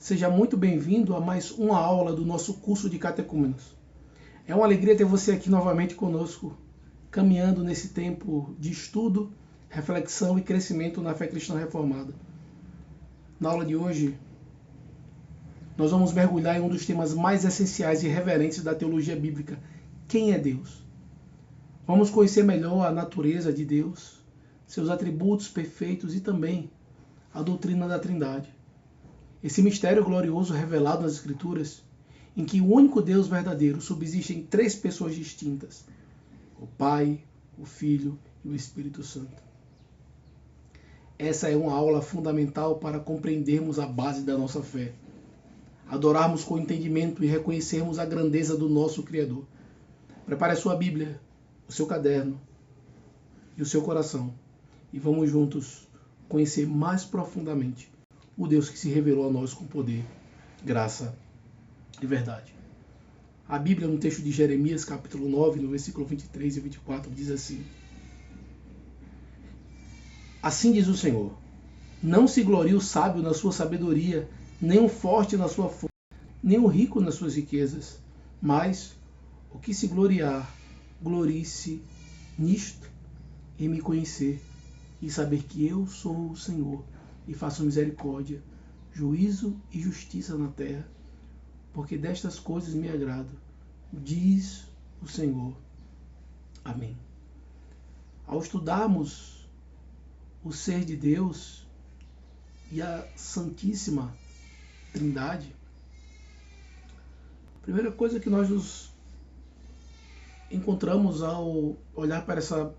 Seja muito bem-vindo a mais uma aula do nosso curso de catecúmenos. É uma alegria ter você aqui novamente conosco, caminhando nesse tempo de estudo, reflexão e crescimento na fé cristã reformada. Na aula de hoje, nós vamos mergulhar em um dos temas mais essenciais e reverentes da teologia bíblica: quem é Deus? Vamos conhecer melhor a natureza de Deus, seus atributos perfeitos e também a doutrina da Trindade. Esse mistério glorioso revelado nas Escrituras, em que o único Deus verdadeiro subsiste em três pessoas distintas: o Pai, o Filho e o Espírito Santo. Essa é uma aula fundamental para compreendermos a base da nossa fé, adorarmos com entendimento e reconhecermos a grandeza do nosso Criador. Prepare a sua Bíblia, o seu caderno e o seu coração e vamos juntos conhecer mais profundamente o Deus que se revelou a nós com poder, graça e verdade. A Bíblia, no texto de Jeremias, capítulo 9, no versículo 23 e 24, diz assim: Assim diz o Senhor, não se glorie o sábio na sua sabedoria, nem o forte na sua força, nem o rico nas suas riquezas, mas o que se gloriar, glorie-se nisto, em me conhecer e saber que eu sou o Senhor, e faço misericórdia, juízo e justiça na terra, porque destas coisas me agrado, diz o Senhor. Amém. Ao estudarmos o ser de Deus e a Santíssima Trindade, a primeira coisa que nós nos encontramos ao olhar para essa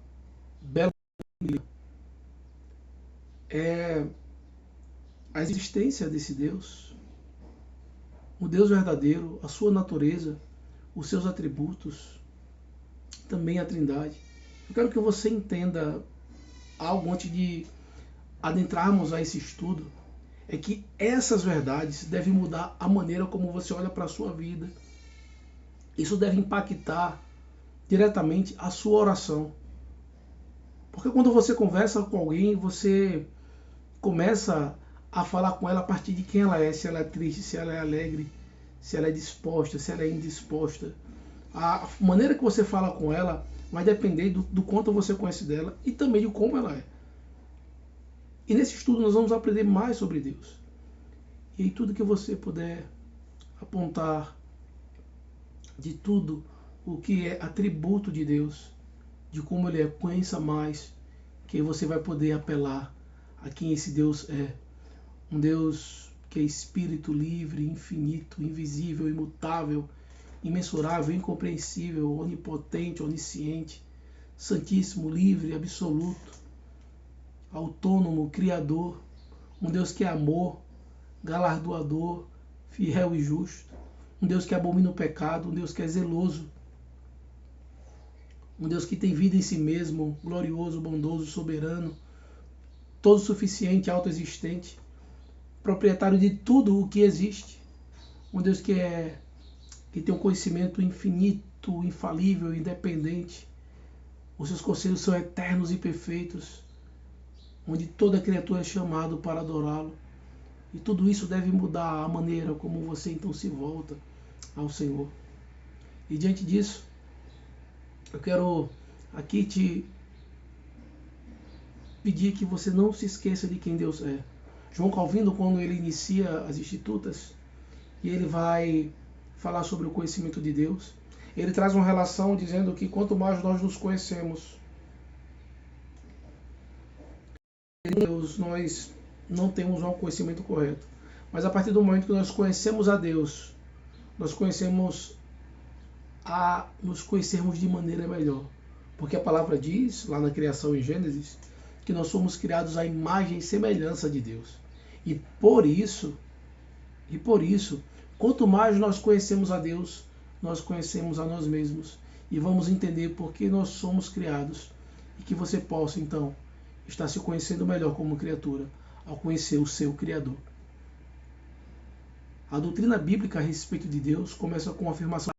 bela Bíblia é a existência desse Deus, o Deus verdadeiro, a sua natureza, os seus atributos, também a Trindade. Eu quero que você entenda algo antes de adentrarmos a esse estudo, é que essas verdades devem mudar a maneira como você olha para a sua vida. Isso deve impactar diretamente a sua oração. Porque quando você conversa com alguém, você começa a falar com ela a partir de quem ela é, se ela é triste, se ela é alegre, se ela é disposta, se ela é indisposta. A maneira que você fala com ela vai depender do quanto você conhece dela e também de como ela é. E nesse estudo nós vamos aprender mais sobre Deus. E aí tudo que você puder apontar de tudo o que é atributo de Deus, de como Ele é, conheça mais, que aí você vai poder apelar a quem esse Deus é. Um Deus que é espírito livre, infinito, invisível, imutável, imensurável, incompreensível, onipotente, onisciente, santíssimo, livre, absoluto, autônomo, criador, um Deus que é amor, galardoador, fiel e justo, um Deus que abomina o pecado, um Deus que é zeloso, um Deus que tem vida em si mesmo, glorioso, bondoso, soberano, todo suficiente, autoexistente, proprietário de tudo o que existe, um Deus que tem um conhecimento infinito, infalível, independente. Os seus conselhos são eternos e perfeitos, onde toda criatura é chamada para adorá-lo. E tudo isso deve mudar a maneira como você então se volta ao Senhor. E diante disso, eu quero aqui te pedir que você não se esqueça de quem Deus é. João Calvino, quando ele inicia as Institutas, e ele vai falar sobre o conhecimento de Deus, ele traz uma relação dizendo que quanto mais nós nos conhecemos, Deus, nós não temos um conhecimento correto. Mas a partir do momento que nós conhecemos a Deus, nós conhecemos a nos conhecermos de maneira melhor. Porque a palavra diz, lá na criação em Gênesis, que nós somos criados à imagem e semelhança de Deus. E por isso, quanto mais nós conhecemos a Deus, nós conhecemos a nós mesmos. E vamos entender por que nós somos criados. E que você possa, então, estar se conhecendo melhor como criatura, ao conhecer o seu Criador. A doutrina bíblica a respeito de Deus começa com a afirmação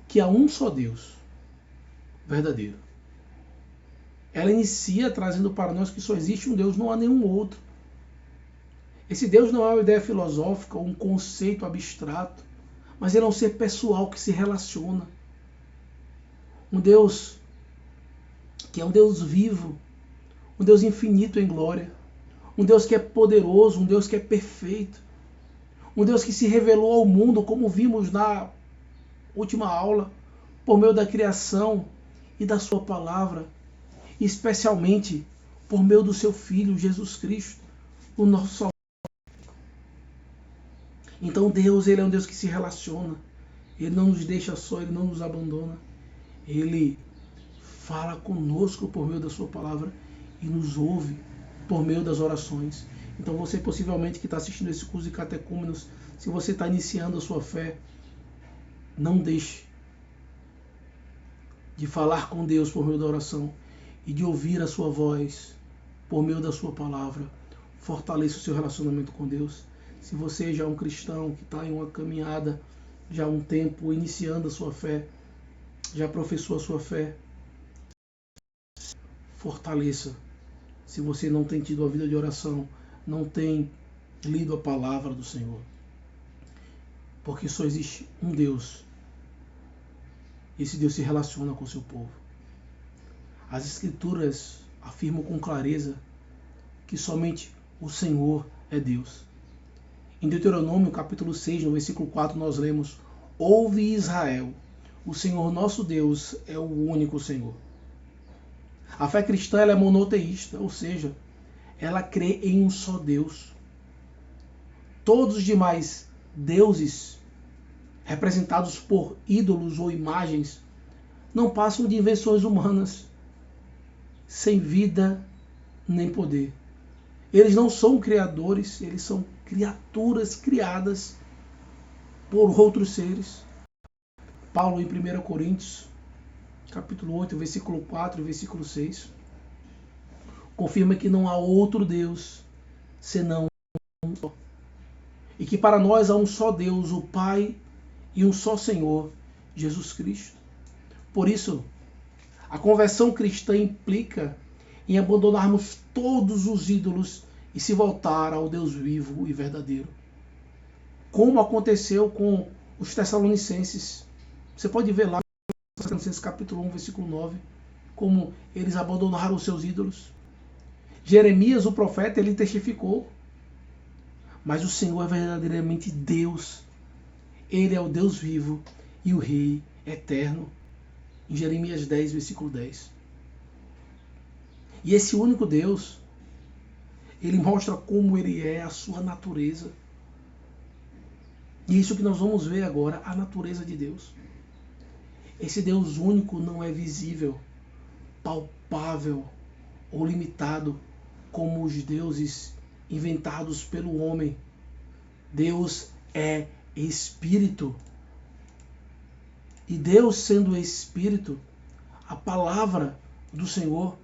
que há um só Deus verdadeiro. Ela inicia trazendo para nós que só existe um Deus, não há nenhum outro. Esse Deus não é uma ideia filosófica ou um conceito abstrato, mas ele é um ser pessoal que se relaciona. Um Deus que é um Deus vivo, um Deus infinito em glória, um Deus que é poderoso, um Deus que é perfeito, um Deus que se revelou ao mundo, como vimos na última aula, por meio da criação e da sua palavra, e especialmente por meio do seu Filho, Jesus Cristo, o nosso Salvador. Então Deus, ele é um Deus que se relaciona, ele não nos deixa só, ele não nos abandona, ele fala conosco por meio da sua palavra e nos ouve por meio das orações. Então você possivelmente que está assistindo esse curso de catecúmenos, se você está iniciando a sua fé, não deixe de falar com Deus por meio da oração e de ouvir a sua voz por meio da sua palavra. Fortaleça o seu relacionamento com Deus. Se você já é um cristão que está em uma caminhada já há um tempo, iniciando a sua fé, já professou a sua fé, fortaleça. Se você não tem tido a vida de oração, não tem lido a palavra do Senhor. Porque só existe um Deus. Esse Deus se relaciona com o seu povo. As Escrituras afirmam com clareza que somente o Senhor é Deus. Em Deuteronômio, capítulo 6, no versículo 4, nós lemos: Ouve Israel, o Senhor nosso Deus é o único Senhor. A fé cristã ela é monoteísta, ou seja, ela crê em um só Deus. Todos os demais deuses, representados por ídolos ou imagens, não passam de invenções humanas, sem vida nem poder. Eles não são criadores, eles são criaturas criadas por outros seres. Paulo, em 1 Coríntios, capítulo 8, versículo 4 e versículo 6, confirma que não há outro Deus senão um só. E que para nós há um só Deus, o Pai, e um só Senhor, Jesus Cristo. Por isso, a conversão cristã implica em abandonarmos todos os ídolos e se voltar ao Deus vivo e verdadeiro. Como aconteceu com os Tessalonicenses. Você pode ver lá em Tessalonicenses capítulo 1, versículo 9, como eles abandonaram os seus ídolos. Jeremias, o profeta, ele testificou. Mas o Senhor é verdadeiramente Deus. Ele é o Deus vivo e o Rei eterno. Em Jeremias 10, versículo 10. E esse único Deus, ele mostra como ele é, a sua natureza. E é isso que nós vamos ver agora, a natureza de Deus. Esse Deus único não é visível, palpável ou limitado como os deuses inventados pelo homem. Deus é Espírito. E Deus sendo Espírito, a palavra do Senhor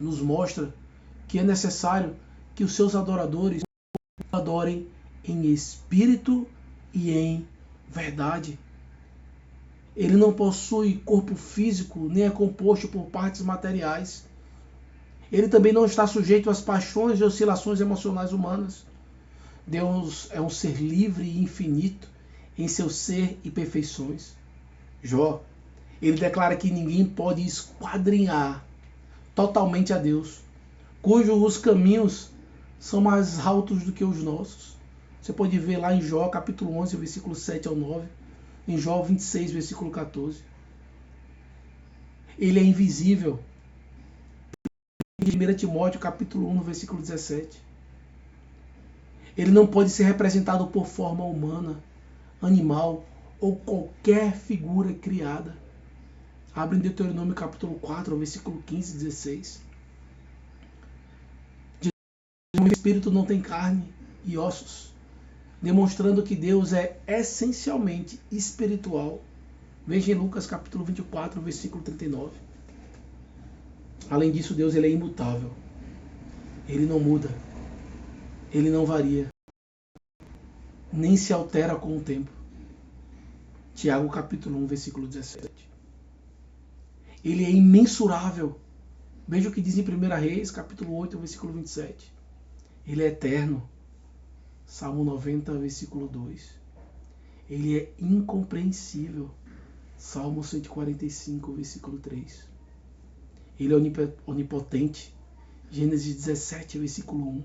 nos mostra que é necessário que os seus adoradores adorem em espírito e em verdade. Ele não possui corpo físico, nem é composto por partes materiais. Ele também não está sujeito às paixões e oscilações emocionais humanas. Deus é um ser livre e infinito em seu ser e perfeições. Jó, ele declara que ninguém pode esquadrinhar totalmente a Deus, cujos caminhos são mais altos do que os nossos. Você pode ver lá em Jó, capítulo 11, versículo 7 ao 9, em Jó 26, versículo 14. Ele é invisível. Em 1 Timóteo, capítulo 1, no versículo 17. Ele não pode ser representado por forma humana, animal ou qualquer figura criada. Abre em Deuteronômio capítulo 4, versículo 15 e 16. O Espírito não tem carne e ossos, demonstrando que Deus é essencialmente espiritual. Veja em Lucas capítulo 24, versículo 39. Além disso, Deus ele é imutável. Ele não muda. Ele não varia. Nem se altera com o tempo. Tiago capítulo 1, versículo 17. Ele é imensurável. Veja o que diz em 1 Reis, capítulo 8, versículo 27. Ele é eterno. Salmo 90, versículo 2. Ele é incompreensível. Salmo 145, versículo 3. Ele é onipotente. Gênesis 17, versículo 1.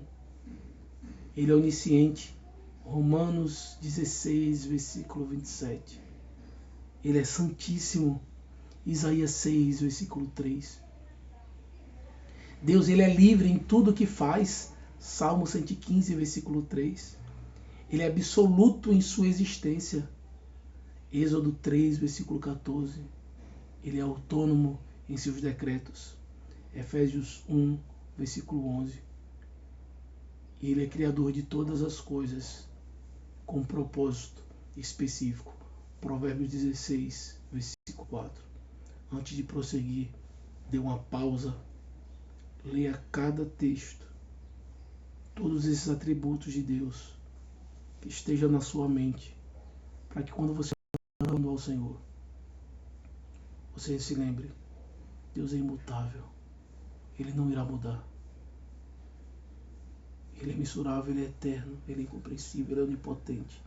Ele é onisciente. Romanos 16, versículo 27. Ele é santíssimo. Isaías 6, versículo 3. Deus, ele é livre em tudo que faz. Salmo 115, versículo 3. Ele é absoluto em sua existência. Êxodo 3, versículo 14. Ele é autônomo em seus decretos. Efésios 1, versículo 11. E ele é criador de todas as coisas com um propósito específico. Provérbios 16, versículo 4. Antes de prosseguir, dê uma pausa. Leia cada texto. Todos esses atributos de Deus que estejam na sua mente, para que quando você orando ao Senhor, você se lembre, Deus é imutável, Ele não irá mudar. Ele é mensurável, Ele é eterno, Ele é incompreensível, Ele é onipotente.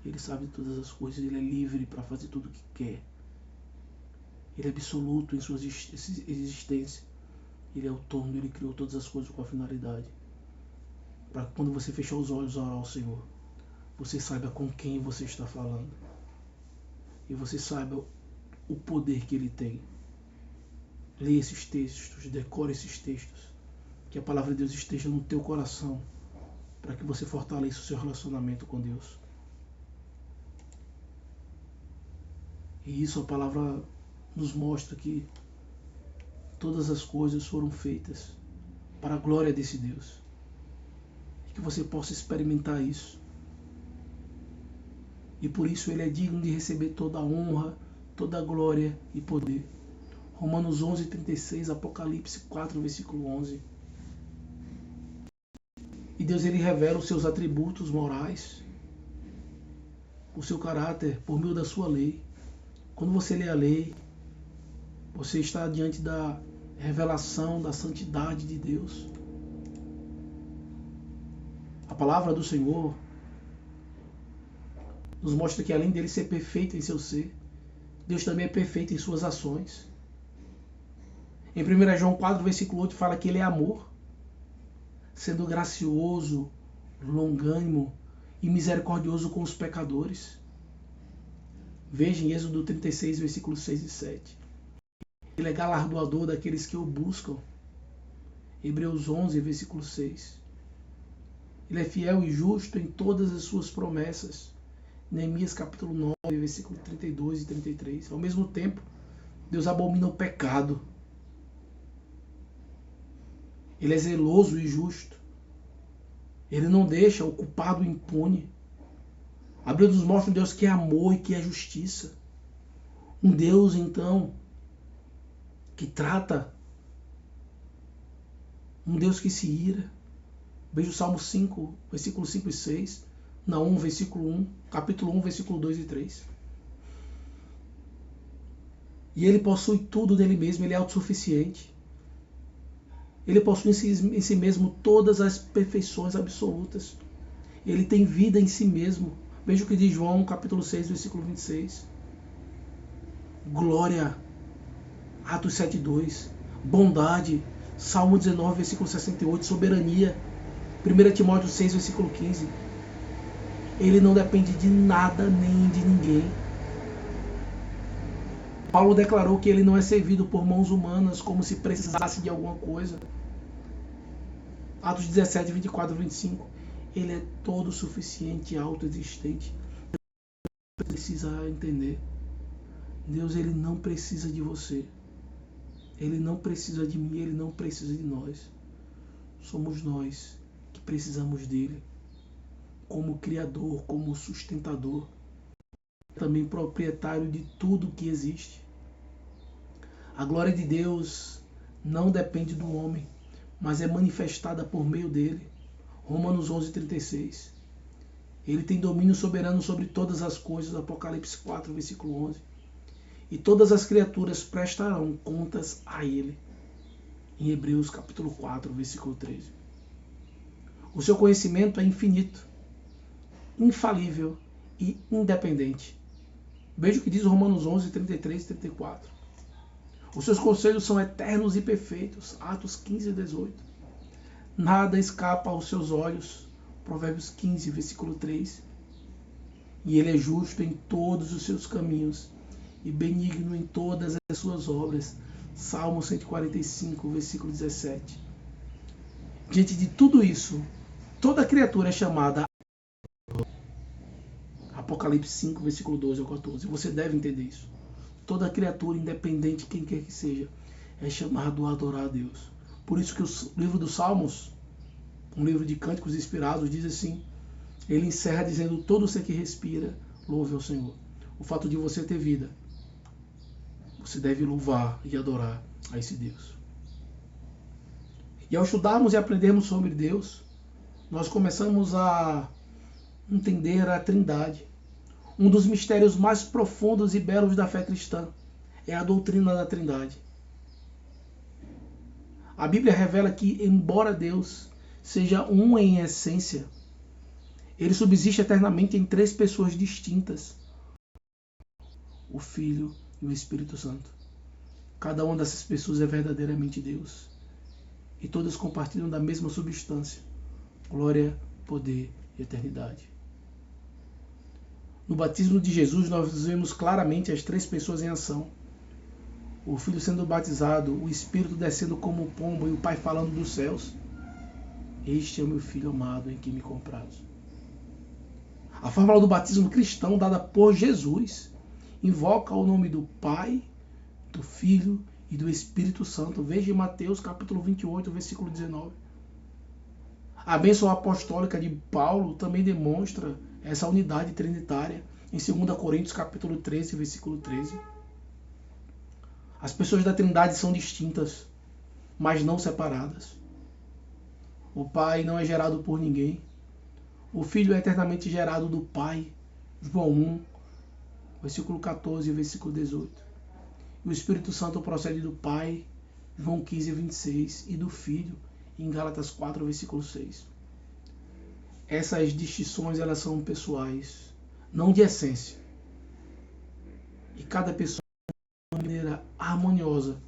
Ele sabe todas as coisas, Ele é livre para fazer tudo o que quer. Ele é absoluto em sua existência. Ele é autônomo, Ele criou todas as coisas com a finalidade. Para que quando você fechar os olhos e orar ao Senhor, você saiba com quem você está falando. E você saiba o poder que Ele tem. Leia esses textos, decore esses textos. Que a palavra de Deus esteja no teu coração, para que você fortaleça o seu relacionamento com Deus. E isso a palavra nos mostra que todas as coisas foram feitas para a glória desse Deus. E que você possa experimentar isso. E por isso Ele é digno de receber toda a honra, toda a glória e poder. Romanos 11, 36, Apocalipse 4, versículo 11. E Deus, Ele revela os seus atributos morais, o seu caráter por meio da sua lei. Quando você lê a lei, você está diante da revelação da santidade de Deus. A palavra do Senhor nos mostra que além dele ser perfeito em seu ser, Deus também é perfeito em suas ações. Em 1 João 4, versículo 8, fala que Ele é amor, sendo gracioso, longânimo e misericordioso com os pecadores. Veja em Êxodo 36, versículos 6 e 7. Ele é galardoador daqueles que o buscam. Hebreus 11, versículo 6. Ele é fiel e justo em todas as suas promessas. Neemias capítulo 9, versículo 32 e 33. Ao mesmo tempo, Deus abomina o pecado. Ele é zeloso e justo. Ele não deixa o culpado impune. A Bíblia nos mostra um Deus que é amor e que é justiça. Um Deus, então, que trata. Um Deus que se ira. Veja o Salmo 5, versículos 5 e 6. Naum, versículo 1. Capítulo 1, versículo 2 e 3. E Ele possui tudo dele mesmo. Ele é autossuficiente. Ele possui em si mesmo todas as perfeições absolutas. Ele tem vida em si mesmo. Veja o que diz João, capítulo 6, versículo 26. Glória. Atos 7, 2. Bondade. Salmo 19, versículo 68. Soberania. 1 Timóteo 6, versículo 15. Ele não depende de nada nem de ninguém. Paulo declarou que ele não é servido por mãos humanas como se precisasse de alguma coisa. Atos 17, 24 e 25. Ele é todo suficiente e autoexistente. Precisa entender. Deus, Ele não precisa de você. Ele não precisa de mim, Ele não precisa de nós. Somos nós que precisamos dele. Como Criador, como sustentador. Também proprietário de tudo que existe. A glória de Deus não depende do homem, mas é manifestada por meio dele. Romanos 11, 36. Ele tem domínio soberano sobre todas as coisas. Apocalipse 4, versículo 11. E todas as criaturas prestarão contas a ele. Em Hebreus capítulo 4, versículo 13. O seu conhecimento é infinito, infalível e independente. Veja o que diz Romanos 11, 33 e 34. Os seus conselhos são eternos e perfeitos. Atos 15 e 18. Nada escapa aos seus olhos. Provérbios 15, versículo 3. E ele é justo em todos os seus caminhos e benigno em todas as suas obras. Salmo 145, versículo 17. Diante de tudo isso, toda criatura é chamada Apocalipse 5, versículo 12 ao 14. Você deve entender isso. Toda criatura, independente de quem quer que seja, é chamado a adorar a Deus. Por isso que o livro dos Salmos, um livro de cânticos inspirados, diz assim, ele encerra dizendo, todo ser que respira, louve ao Senhor. O fato de você ter vida, você deve louvar e adorar a esse Deus. E ao estudarmos e aprendermos sobre Deus, nós começamos a entender a Trindade. Um dos mistérios mais profundos e belos da fé cristã é a doutrina da Trindade. A Bíblia revela que, embora Deus seja um em essência, ele subsiste eternamente em três pessoas distintas: o Filho e o Espírito Santo. Cada uma dessas pessoas é verdadeiramente Deus. E todas compartilham da mesma substância: glória, poder e eternidade. No batismo de Jesus, nós vemos claramente as três pessoas em ação. O Filho sendo batizado, o Espírito descendo como um pombo e o Pai falando dos céus. Este é o meu Filho amado em quem me comprazo. A fórmula do batismo cristão dada por Jesus invoca o nome do Pai, do Filho e do Espírito Santo. Veja em Mateus capítulo 28, versículo 19. A bênção apostólica de Paulo também demonstra essa unidade trinitária em 2 Coríntios capítulo 13, versículo 13. As pessoas da Trindade são distintas, mas não separadas. O Pai não é gerado por ninguém. O Filho é eternamente gerado do Pai. João 1, versículo 14 e versículo 18. E o Espírito Santo procede do Pai. João 15, 26. E do Filho, em Gálatas 4, versículo 6. Essas distinções, elas são pessoais, não de essência. E cada pessoa de uma maneira harmoniosa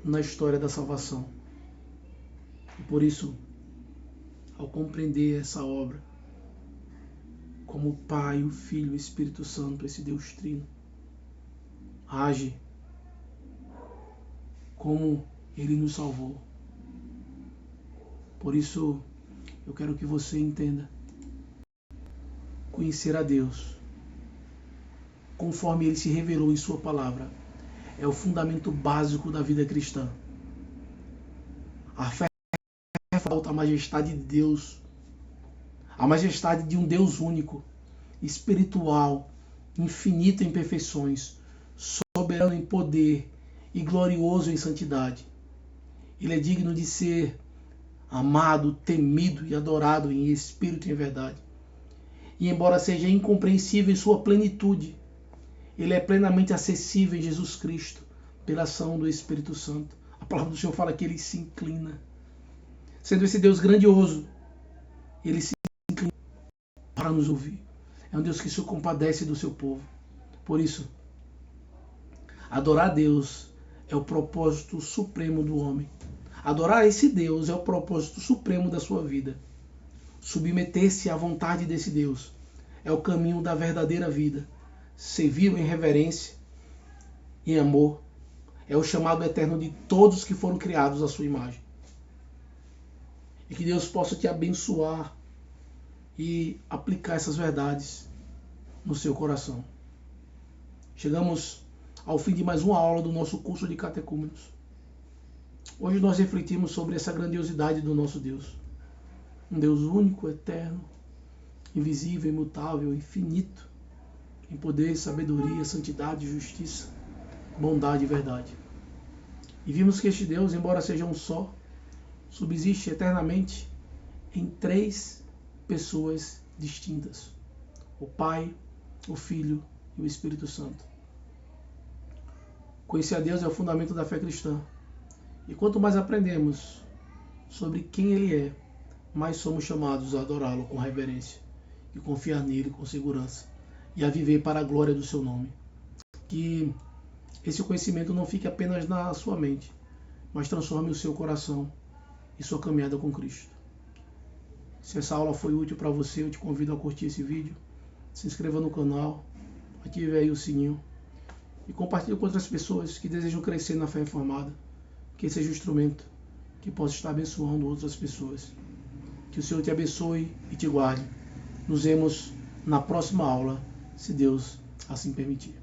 na história da salvação. E por isso, ao compreender essa obra, como o Pai, o Filho e o Espírito Santo, esse Deus Trino, age como Ele nos salvou. Por isso, eu quero que você entenda. Conhecer a Deus, conforme Ele se revelou em Sua palavra, é o fundamento básico da vida cristã. A fé falta a majestade de Deus, a majestade de um Deus único, espiritual, infinito em perfeições, soberano em poder e glorioso em santidade. Ele é digno de ser amado, temido e adorado em espírito e em verdade. E embora seja incompreensível em sua plenitude, ele é plenamente acessível em Jesus Cristo, pela ação do Espírito Santo. A palavra do Senhor fala que ele se inclina. Sendo esse Deus grandioso, ele se inclina para nos ouvir. É um Deus que se compadece do seu povo. Por isso, adorar a Deus é o propósito supremo do homem. Adorar esse Deus é o propósito supremo da sua vida. Submeter-se à vontade desse Deus é o caminho da verdadeira vida. Servi-lo em reverência e em amor é o chamado eterno de todos que foram criados à sua imagem. E que Deus possa te abençoar e aplicar essas verdades no seu coração. Chegamos ao fim de mais uma aula do nosso curso de catecúmenos. Hoje nós refletimos sobre essa grandiosidade do nosso Deus. Um Deus único, eterno, invisível, imutável, infinito, em poder, sabedoria, santidade, justiça, bondade e verdade. E vimos que este Deus, embora seja um só, subsiste eternamente em três pessoas distintas: o Pai, o Filho e o Espírito Santo. Conhecer a Deus é o fundamento da fé cristã. E quanto mais aprendemos sobre quem Ele é, mais somos chamados a adorá-lo com reverência e confiar nele com segurança e a viver para a glória do seu nome. Que esse conhecimento não fique apenas na sua mente, mas transforme o seu coração e sua caminhada com Cristo. Se essa aula foi útil para você, eu te convido a curtir esse vídeo, se inscreva no canal, ative aí o sininho e compartilhe com outras pessoas que desejam crescer na fé reformada, que seja um instrumento que possa estar abençoando outras pessoas. Que o Senhor te abençoe e te guarde. Nos vemos na próxima aula, se Deus assim permitir.